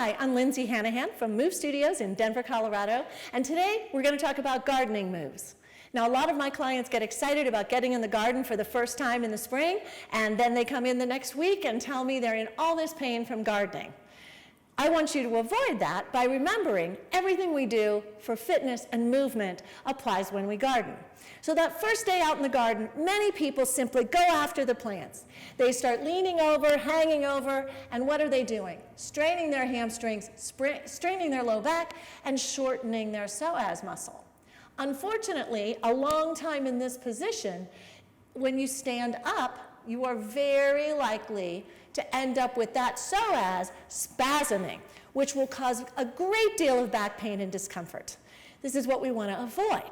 Hi, I'm Lindsay Hanahan from Move Studios in Denver, Colorado, and today we're going to talk about gardening moves. Now, a lot of my clients get excited about getting in the garden for the first time in the spring, and then they come in the next week and tell me they're in all this pain from gardening. I want you to avoid that by remembering everything we do for fitness and movement applies when we garden. So that first day out in the garden, many people simply go after the plants. They start leaning over, hanging over, and what are they doing? Straining their hamstrings, straining their low back, and shortening their psoas muscle. Unfortunately, a long time in this position, when you stand up, you are very likely to end up with that psoas spasming, which will cause a great deal of back pain and discomfort. This is what we want to avoid.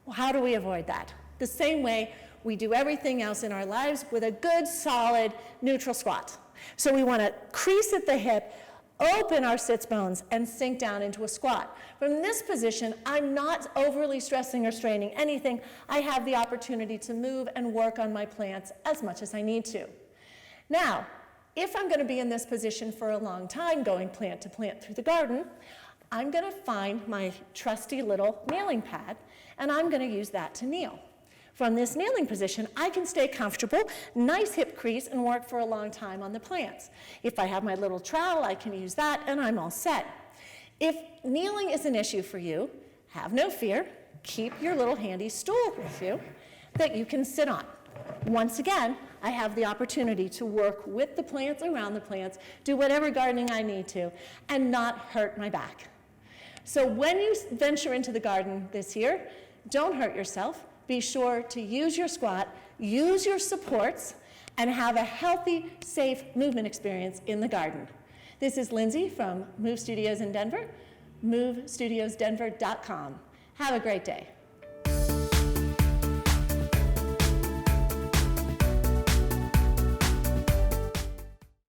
Well, how do we avoid that? The same way we do everything else in our lives with a good, solid, neutral squat. So we want to crease at the hip, open our sits bones, and sink down into a squat. From this position, I'm not overly stressing or straining anything. I have the opportunity to move and work on my plants as much as I need to. Now, if I'm going to be in this position for a long time, going plant to plant through the garden, I'm going to find my trusty little kneeling pad, and I'm going to use that to kneel. From this kneeling position, I can stay comfortable, nice hip crease, and work for a long time on the plants. If I have my little trowel, I can use that, and I'm all set. If kneeling is an issue for you, have no fear. Keep your little handy stool with you that you can sit on. Once again, I have the opportunity to work with the plants, around the plants, do whatever gardening I need to, and not hurt my back. So when you venture into the garden this year, don't hurt yourself. Be sure to use your squat, use your supports, and have a healthy, safe movement experience in the garden. This is Lindsay from Move Studios in Denver, movestudiosdenver.com. Have a great day.